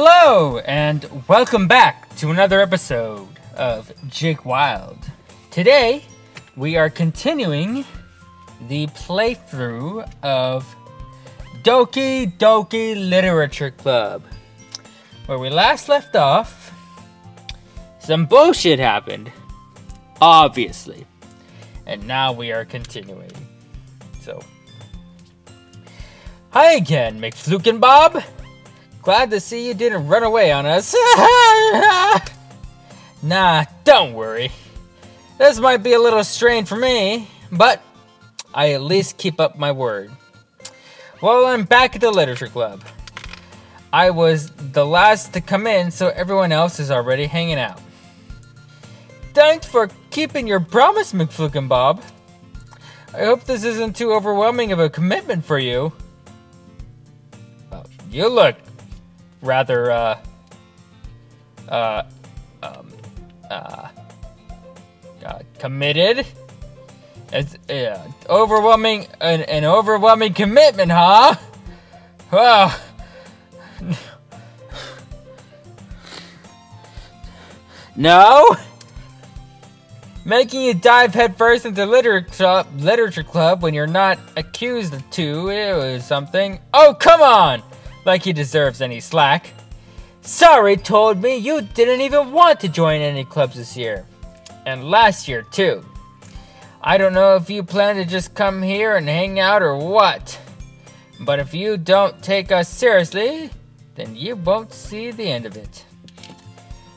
Hello, and welcome back to another episode of Jake Wild. Today, we are continuing the playthrough of Doki Doki Literature Club. Where we last left off, some bullshit happened, obviously. And now we are continuing. So, hi again, McFluke and Bob. Glad to see you didn't run away on us. Nah, don't worry. This might be a little strain for me, but I at least keep up my word. Well, I'm back at the Literature Club. I was the last to come in, so everyone else is already hanging out. Thanks for keeping your promise, McFluke and Bob. I hope this isn't too overwhelming of a commitment for you. Well, you look rather, committed. It's overwhelming, an overwhelming commitment, huh? Well, no? Making you dive headfirst into literature club when you're not accused to is something. Oh, come on! Like he deserves any slack. Sorry told me you didn't even want to join any clubs this year. And last year, too. I don't know if you plan to just come here and hang out or what. But if you don't take us seriously, then you won't see the end of it.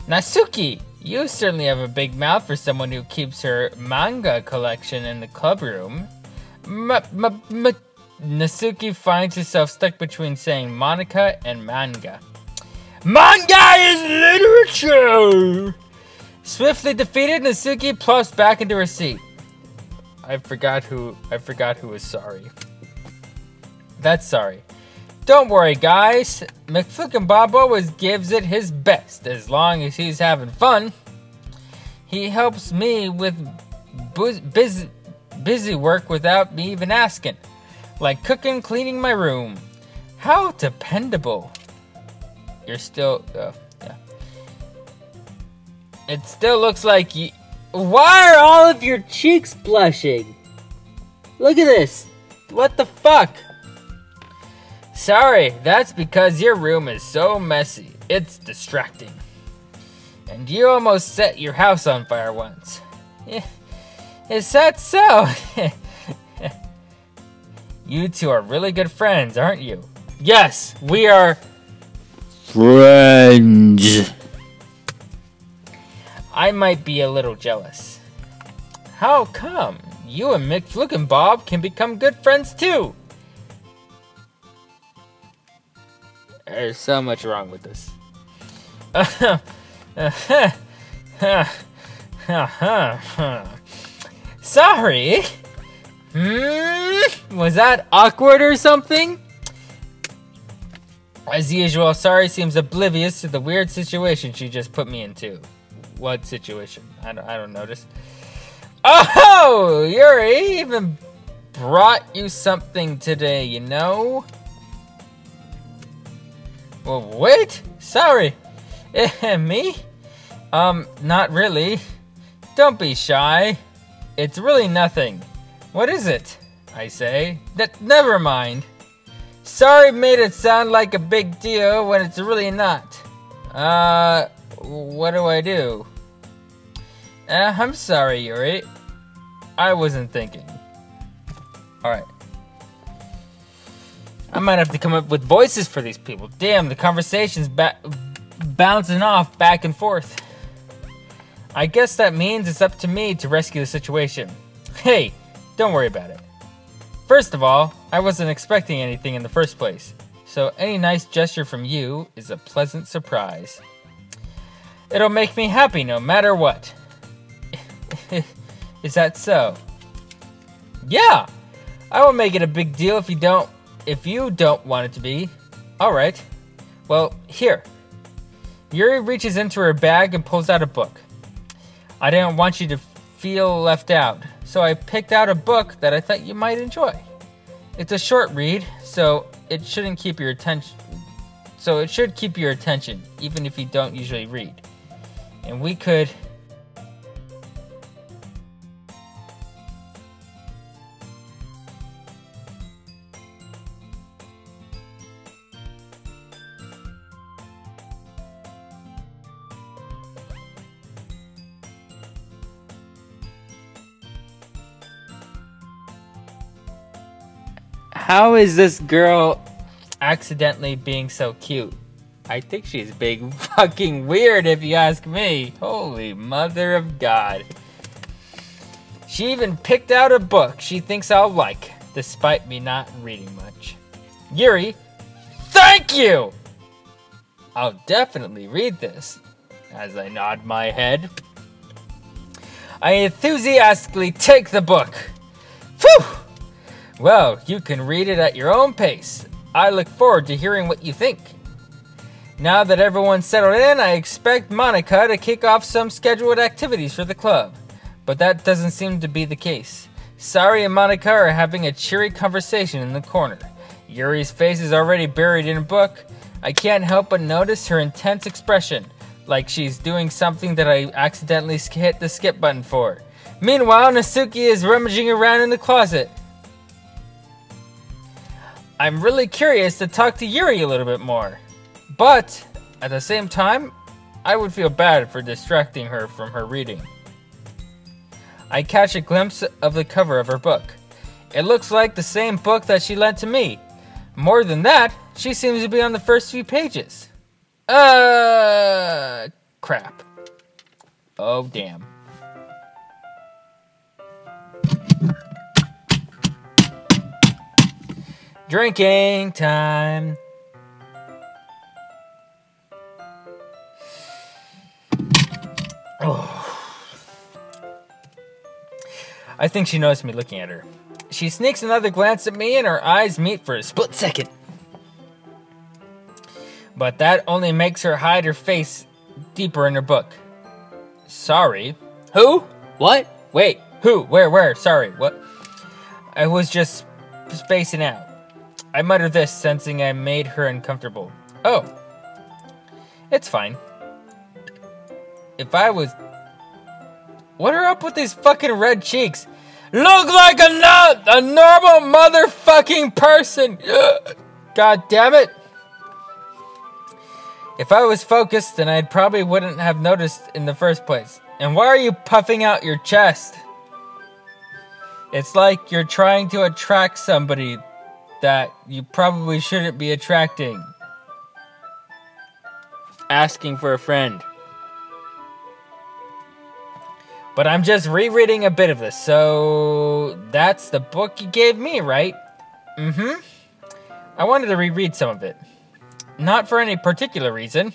Nasuki, you certainly have a big mouth for someone who keeps her manga collection in the club room. Nasuki finds herself stuck between saying Monica and manga. Manga is literature! Swiftly defeated, Nasuki plops back into her seat. I forgot who was sorry. That's sorry. Don't worry, guys. McFluke and Bob always gives it his best, as long as he's having fun. He helps me with busy work without me even asking. Like cooking, cleaning my room. How dependable. You're still, yeah. It still looks like you... Why are all of your cheeks blushing? Look at this. What the fuck? Sorry, that's because your room is so messy. It's distracting. And you almost set your house on fire once. Is that so? You two are really good friends, aren't you? Yes, we are friends. I might be a little jealous. How come? You and McFluke and Bob can become good friends too. There's so much wrong with this. Sorry. Was that awkward or something? As usual, Sorry seems oblivious to the weird situation she just put me into. What situation? I don't notice. Oh, Yuri even brought you something today, you know? Well, wait. Sorry. Me? Not really. Don't be shy. It's really nothing. What is it? I say. Never mind. Sorry made it sound like a big deal when it's really not. What do I do? I'm sorry, Yuri. I wasn't thinking. Alright. I might have to come up with voices for these people. Damn, the conversation's bouncing off back and forth. I guess that means it's up to me to rescue the situation. Hey, don't worry about it. First of all, I wasn't expecting anything in the first place, so any nice gesture from you is a pleasant surprise. It'll make me happy no matter what. Is that so? Yeah! I will make it a big deal if you don't want it to be. Alright. Well, here. Yuri reaches into her bag and pulls out a book. I didn't want you to feel left out, so I picked out a book that I thought you might enjoy. It's a short read, so it shouldn't keep your attention so it should keep your attention, even if you don't usually read. And we could... How is this girl accidentally being so cute? I think she's big fucking weird if you ask me. Holy mother of God. She even picked out a book she thinks I'll like, despite me not reading much. Yuri, thank you! I'll definitely read this. As I nod my head, I enthusiastically take the book. Phew! Well, you can read it at your own pace. I look forward to hearing what you think. Now that everyone's settled in, I expect Monica to kick off some scheduled activities for the club. But that doesn't seem to be the case. Sari and Monica are having a cheery conversation in the corner. Yuri's face is already buried in a book. I can't help but notice her intense expression, like she's doing something that I accidentally hit the skip button for. Meanwhile, Natsuki is rummaging around in the closet. I'm really curious to talk to Yuri a little bit more. But, at the same time, I would feel bad for distracting her from her reading. I catch a glimpse of the cover of her book. It looks like the same book that she lent to me. More than that, she seems to be on the first few pages. Crap. Oh, damn. Drinking time. Oh. I think she noticed me looking at her. She sneaks another glance at me and our eyes meet for a split second. But that only makes her hide her face deeper in her book. Sorry. Who? What? Wait, who? Where? Sorry, what? I was just spacing out. I muttered this, sensing I made her uncomfortable. Oh. It's fine. If I was... What are up with these fucking red cheeks? Look like a normal motherfucking person! God damn it! If I was focused, then I probably wouldn't have noticed in the first place. And why are you puffing out your chest? It's like you're trying to attract somebody that you probably shouldn't be attracting. Asking for a friend. But I'm just rereading a bit of this, so that's the book you gave me, right? Mm-hmm. I wanted to reread some of it. Not for any particular reason.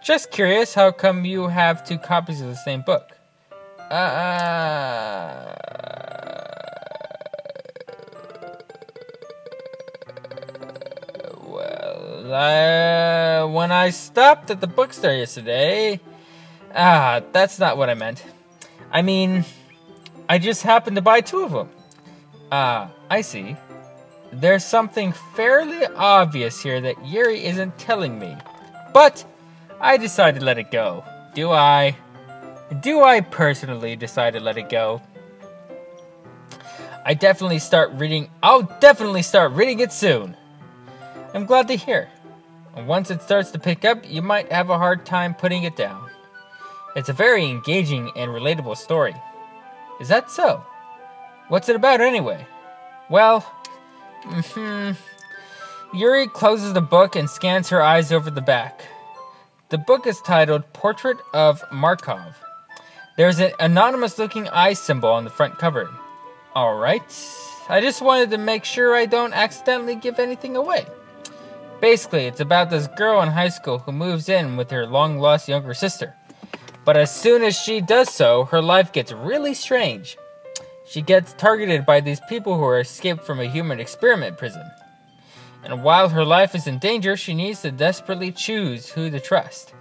Just curious, how come you have 2 copies of the same book? When I stopped at the bookstore yesterday... that's not what I meant. I mean, I just happened to buy 2 of them. I see. There's something fairly obvious here that Yuri isn't telling me. But I decided to let it go. Do I? Do I personally decide to let it go? I'll definitely start reading it soon. I'm glad to hear. And once it starts to pick up, you might have a hard time putting it down. It's a very engaging and relatable story. Is that so? What's it about anyway? Well, Yuri closes the book and scans her eyes over the back. The book is titled Portrait of Markov. There's an anonymous-looking eye symbol on the front cover. Alright, I just wanted to make sure I don't accidentally give anything away. Basically, it's about this girl in high school who moves in with her long-lost younger sister. But as soon as she does so, her life gets really strange. She gets targeted by these people who are escaped from a human experiment prison. And while her life is in danger, she needs to desperately choose who to trust.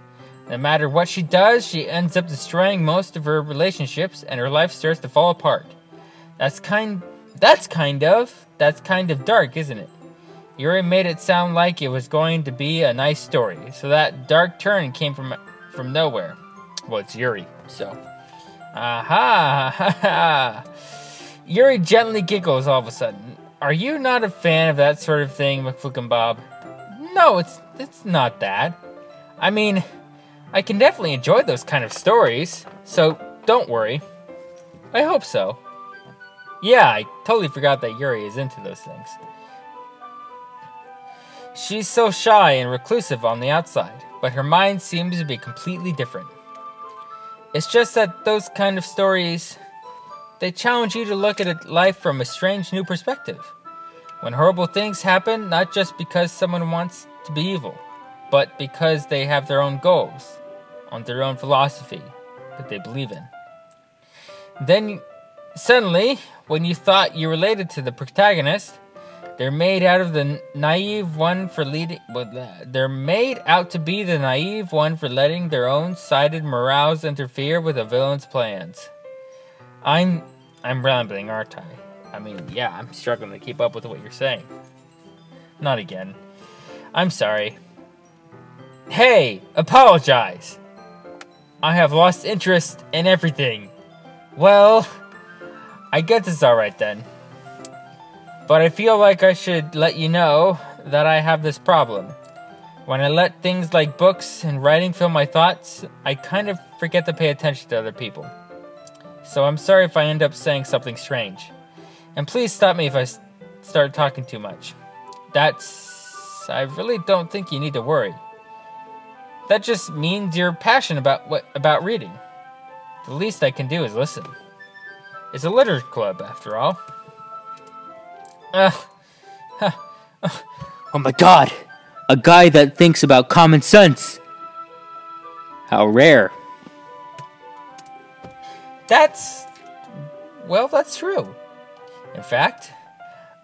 No matter what she does, she ends up destroying most of her relationships and her life starts to fall apart. That's kind of dark, isn't it? Yuri made it sound like it was going to be a nice story, so that dark turn came from nowhere. Well, it's Yuri, so. Aha! Ha ha! Yuri gently giggles all of a sudden. Are you not a fan of that sort of thing, McFluke and Bob? No, it's not that. I mean, I can definitely enjoy those kind of stories, so don't worry. I hope so. Yeah, I totally forgot that Yuri is into those things. She's so shy and reclusive on the outside, but her mind seems to be completely different. It's just that those kind of stories, they challenge you to look at life from a strange new perspective. When horrible things happen, not just because someone wants to be evil, but because they have their own goals, on their own philosophy that they believe in. Then, suddenly, when you thought you related to the protagonist, they're made out to be the naive one for letting their own-sided morals interfere with a villain's plans. I'm rambling, aren't I? I mean, yeah, I'm struggling to keep up with what you're saying. Not again. I'm sorry. Hey, apologize! I have lost interest in everything. Well, I guess it's alright then. But I feel like I should let you know that I have this problem. When I let things like books and writing fill my thoughts, I kind of forget to pay attention to other people. So I'm sorry if I end up saying something strange. And please stop me if I start talking too much. I really don't think you need to worry. That just means you're passionate about reading. The least I can do is listen. It's a literature club, after all. Oh my god! A guy that thinks about common sense! How rare. That's true. In fact,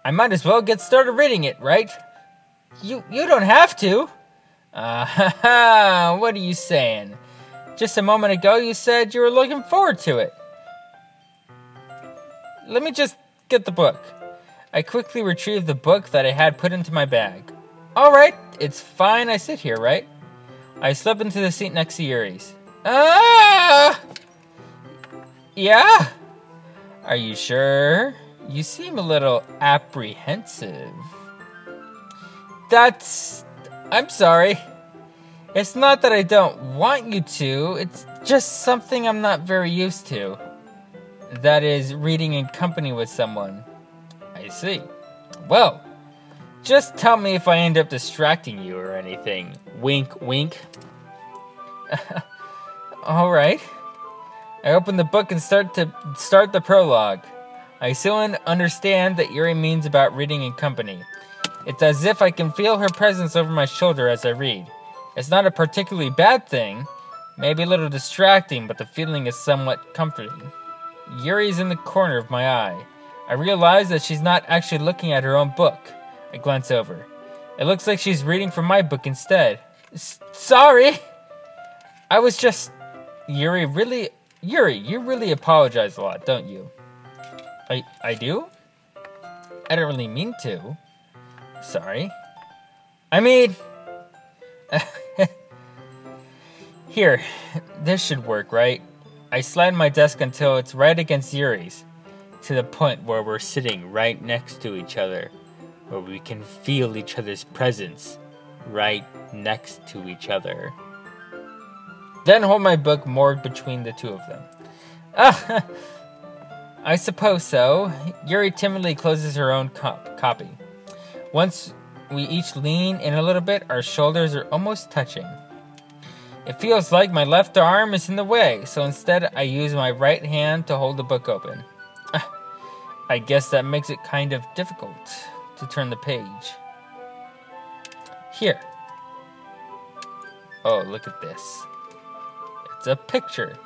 I might as well get started reading it, right? You don't have to. What are you saying? Just a moment ago you said you were looking forward to it. Let me just get the book. I quickly retrieved the book that I had put into my bag. Alright, it's fine I sit here, right? I slip into the seat next to Yuri's. Yeah? Are you sure? You seem a little apprehensive. I'm sorry. It's not that I don't want you to, it's just something I'm not very used to. That is, reading in company with someone. I see. Well, just tell me if I end up distracting you or anything. Wink, wink. Alright. I open the book and start the prologue. I soon understand that Yuri means about reading in company. It's as if I can feel her presence over my shoulder as I read. It's not a particularly bad thing, maybe a little distracting, but the feeling is somewhat comforting. Yuri's in the corner of my eye. I realize that she's not actually looking at her own book. I glance over. It looks like she's reading from my book instead. Sorry! I was just... Yuri, you really apologize a lot, don't you? I do? I don't really mean to. Sorry. I mean... Here, this should work, right? I slide my desk until it's right against Yuri's, to the point where we're sitting right next to each other, where we can feel each other's presence right next to each other. Then hold my book moored between the two of them. I suppose so. Yuri timidly closes her own copy. Once we each lean in a little bit, our shoulders are almost touching. It feels like my left arm is in the way, so instead I use my right hand to hold the book open. I guess that makes it kind of difficult to turn the page. Here. Oh, look at this. It's a picture.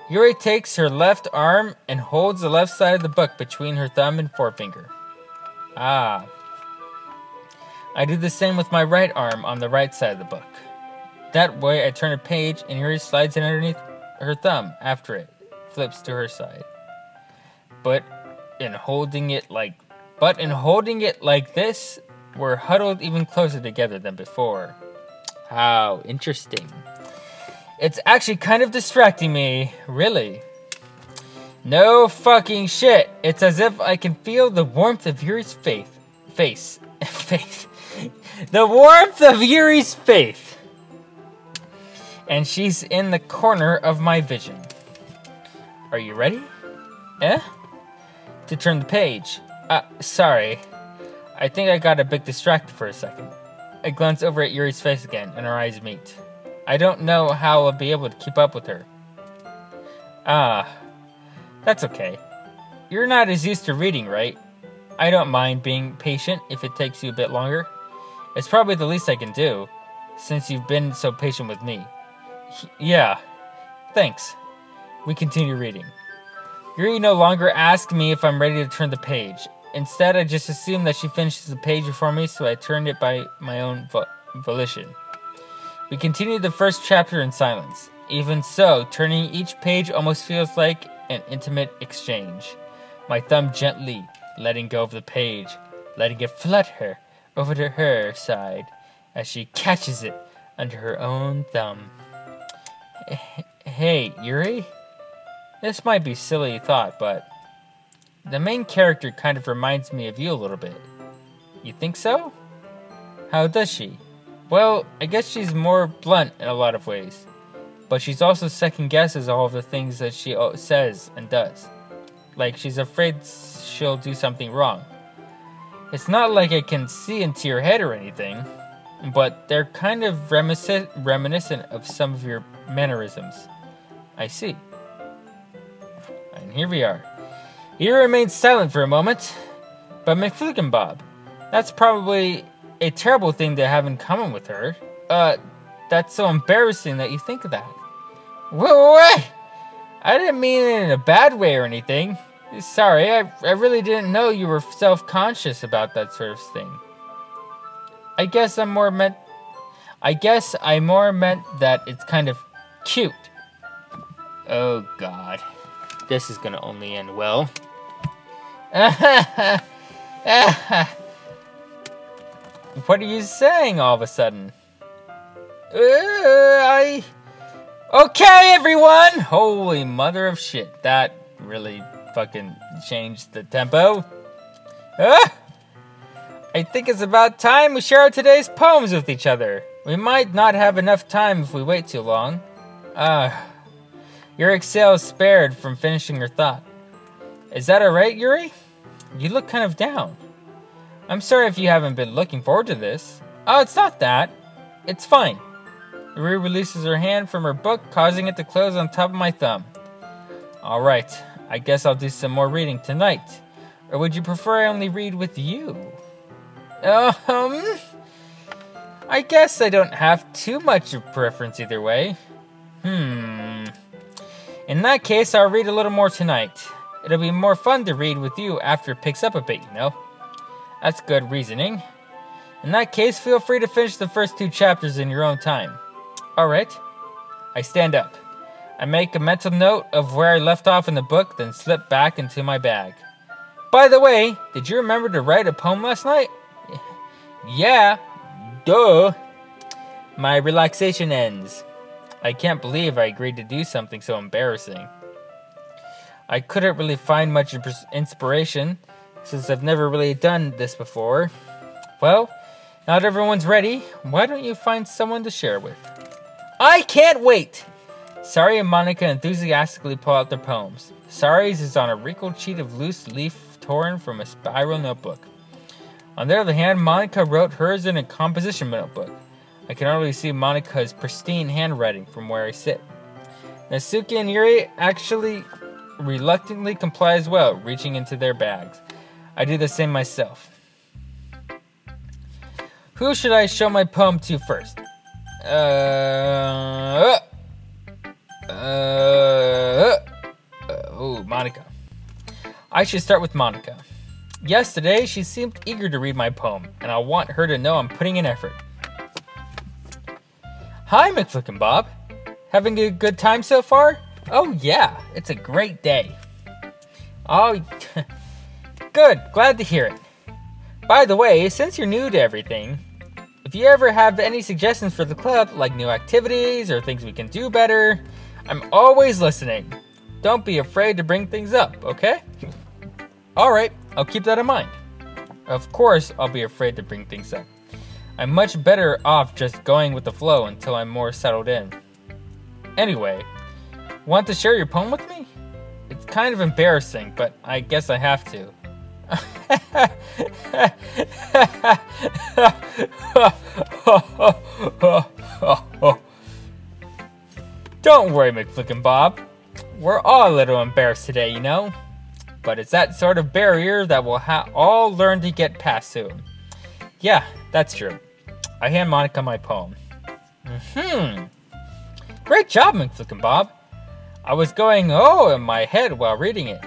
Yuri takes her left arm and holds the left side of the book between her thumb and forefinger. Ah. I do the same with my right arm on the right side of the book. That way I turn a page and Yuri slides in underneath her thumb after it flips to her side. But in holding it like this, We're huddled even closer together than before. How interesting. It's actually kind of distracting me, really. No fucking shit. It's as if I can feel the warmth of Yuri's face. The warmth of Yuri's face. And she's in the corner of my vision. Are you ready? To turn the page. Sorry. I think I got a bit distracted for a second. I glance over at Yuri's face again, and our eyes meet. I don't know how I'll be able to keep up with her. That's okay. You're not as used to reading, right? I don't mind being patient if it takes you a bit longer. It's probably the least I can do, since you've been so patient with me. Yeah, thanks. We continue reading. Yuri no longer asks me if I'm ready to turn the page. Instead, I just assume that she finishes the page before me, so I turned it by my own volition. We continue the first chapter in silence. Even so, turning each page almost feels like an intimate exchange. My thumb gently letting go of the page, letting it flutter over to her side as she catches it under her own thumb. Hey, Yuri? This might be a silly thought, but the main character kind of reminds me of you a little bit. You think so? How does she? Well, I guess she's more blunt in a lot of ways. But she's also second-guesses all of the things that she says and does. Like she's afraid she'll do something wrong. It's not like I can see into your head or anything, but they're kind of reminiscent of some of your mannerisms. I see. And here we are. He remains silent for a moment. But McFlickenbob, that's probably a terrible thing to have in common with her. That's so embarrassing that you think of that. What? I didn't mean it in a bad way or anything. Sorry, I really didn't know you were self-conscious about that sort of thing. I guess I more meant that it's kind of cute. Oh God. This is gonna only end well. What are you saying all of a sudden? Okay, everyone! Holy mother of shit. That really fucking changed the tempo. I think it's about time we share our today's poems with each other. We might not have enough time if we wait too long. Your exhale is spared from finishing your thought. Is that alright, Yuri? You look kind of down. I'm sorry if you haven't been looking forward to this. Oh, it's not that. It's fine. Yuri releases her hand from her book, causing it to close on top of my thumb. Alright, I guess I'll do some more reading tonight. Or would you prefer I only read with you? I guess I don't have too much of preference either way. In that case, I'll read a little more tonight. It'll be more fun to read with you after it picks up a bit, you know? That's good reasoning. In that case, feel free to finish the first 2 chapters in your own time. Alright. I stand up. I make a mental note of where I left off in the book, then slip back into my bag. By the way, did you remember to write a poem last night? Yeah. Duh. My relaxation ends. I can't believe I agreed to do something so embarrassing. I couldn't really find much inspiration, since I've never really done this before. Well, now that everyone's ready, why don't you find someone to share with? I can't wait! Sari and Monica enthusiastically pull out their poems. Sari's is on a wrinkled sheet of loose leaf torn from a spiral notebook. On the other hand, Monica wrote hers in a composition notebook. I can already see Monica's pristine handwriting from where I sit. Natsuki and Yuri actually reluctantly comply as well, reaching into their bags. I do the same myself. Who should I show my poem to first? Monica. I should start with Monica. Yesterday, she seemed eager to read my poem, and I want her to know I'm putting in effort. Hi, McFlickenbob. Having a good time so far? Oh yeah, it's a great day. Oh, good, glad to hear it. By the way, since you're new to everything, if you ever have any suggestions for the club, like new activities or things we can do better, I'm always listening. Don't be afraid to bring things up, okay? Alright, I'll keep that in mind. Of course, I'll be afraid to bring things up. I'm much better off just going with the flow until I'm more settled in. Anyway, want to share your poem with me? It's kind of embarrassing, but I guess I have to. Don't worry, McFlickin' Bob. We're all a little embarrassed today, you know? But it's that sort of barrier that we'll all learn to get past soon. Yeah, that's true. I hand Monica my poem. Great job, McFlickin' Bob. I was going, oh, in my head while reading it.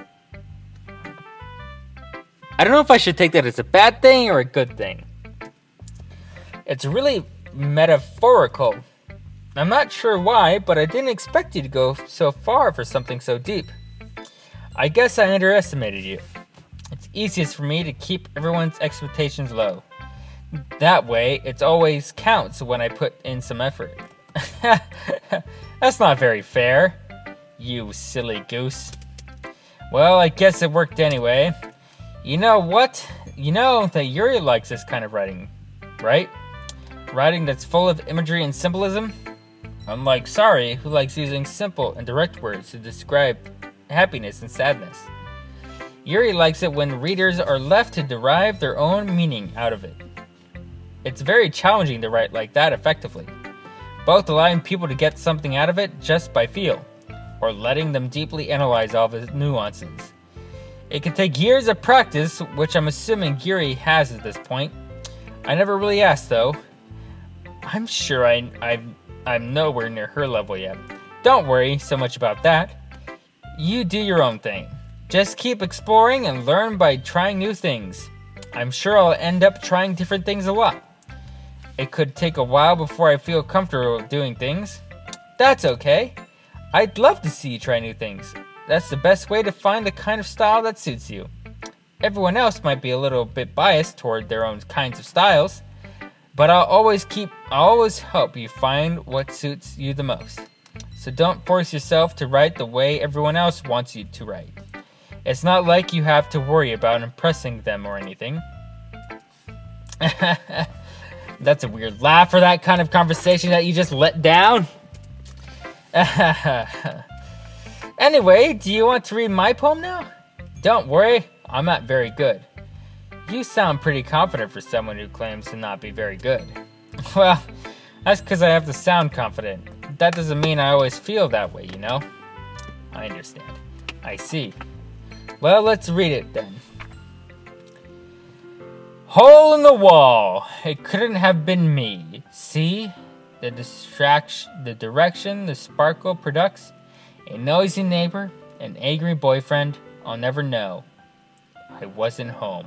I don't know if I should take that as a bad thing or a good thing. It's really metaphorical. I'm not sure why, but I didn't expect you to go so far for something so deep. I guess I underestimated you. It's easiest for me to keep everyone's expectations low. That way, it always counts when I put in some effort. That's not very fair, you silly goose. Well, I guess it worked anyway. You know what? You know that Yuri likes this kind of writing, right? Writing that's full of imagery and symbolism? Unlike Sari, who likes using simple and direct words to describe happiness and sadness. Yuri likes it when readers are left to derive their own meaning out of it. It's very challenging to write like that effectively, both allowing people to get something out of it just by feel, or letting them deeply analyze all the nuances. It can take years of practice, which I'm assuming Yuri has at this point. I never really asked though. I'm sure I'm nowhere near her level yet. Don't worry so much about that. You do your own thing. Just keep exploring and learn by trying new things. I'm sure I'll end up trying different things a lot. It could take a while before I feel comfortable doing things. That's okay. I'd love to see you try new things. That's the best way to find the kind of style that suits you. Everyone else might be a little bit biased toward their own kinds of styles, but I'll always help you find what suits you the most. So don't force yourself to write the way everyone else wants you to write. It's not like you have to worry about impressing them or anything. That's a weird laugh for that kind of conversation that you just let down. Anyway, do you want to read my poem now? Don't worry, I'm not very good. You sound pretty confident for someone who claims to not be very good. Well, that's because I have to sound confident. That doesn't mean I always feel that way, you know? I understand. I see. Well, let's read it then. Hole in the wall. It couldn't have been me. See? The direction the sparkle products. A noisy neighbor, an angry boyfriend, I'll never know. I wasn't home.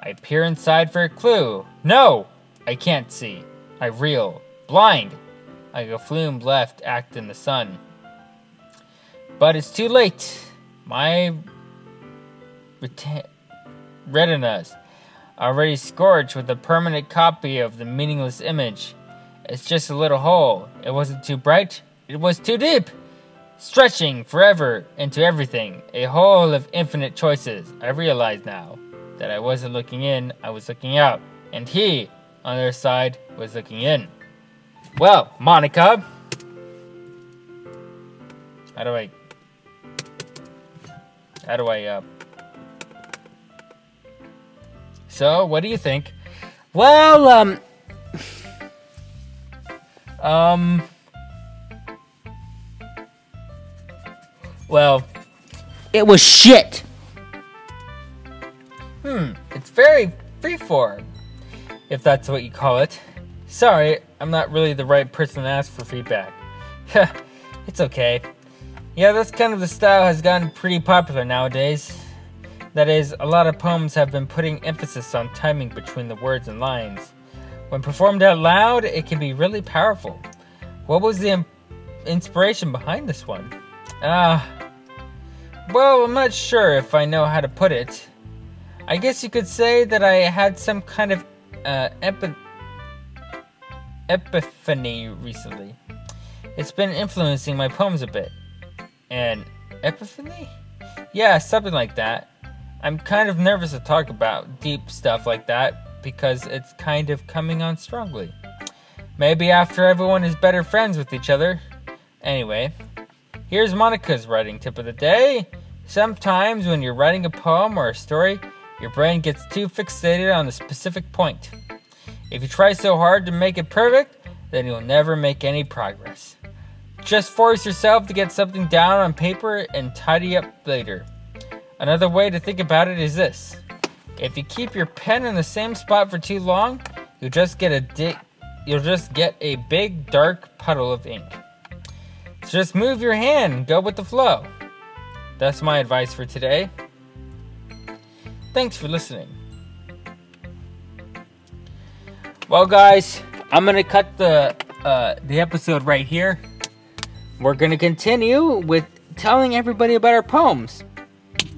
I peer inside for a clue. No! I can't see. I reel. Blind! Like a flume left act in the sun. But it's too late. My retinas already scorched with a permanent copy of the meaningless image. It's just a little hole. It wasn't too bright. It was too deep. Stretching forever into everything, a hole of infinite choices. I realize now that I wasn't looking in, I was looking out, and he, on the other side, was looking in. Well, Monica, how do I, so, what do you think? Well, well, it was shit. It's very freeform, if that's what you call it. Sorry, I'm not really the right person to ask for feedback. It's okay. Yeah, this kind of the style has gotten pretty popular nowadays. That is, a lot of poems have been putting emphasis on timing between the words and lines. When performed out loud, it can be really powerful. What was the inspiration behind this one? Well, I'm not sure if I know how to put it. I guess you could say that I had some kind of epiphany recently. It's been influencing my poems a bit. An epiphany? Yeah, something like that. I'm kind of nervous to talk about deep stuff like that because it's kind of coming on strongly. Maybe after everyone is better friends with each other. Anyway, here's Monica's writing tip of the day. Sometimes when you're writing a poem or a story, your brain gets too fixated on a specific point. If you try so hard to make it perfect, then you'll never make any progress. Just force yourself to get something down on paper and tidy up later. Another way to think about it is this. If you keep your pen in the same spot for too long, you'll just get a big dark puddle of ink. So just move your hand and go with the flow. That's my advice for today. Thanks for listening. Well, guys, I'm gonna cut the episode right here. We're gonna continue with telling everybody about our poems.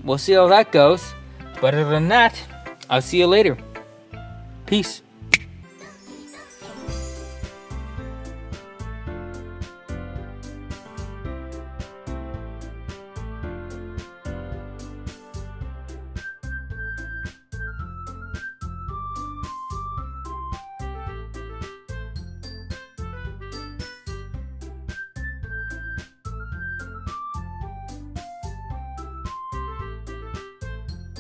We'll see how that goes. But other than that, I'll see you later. Peace.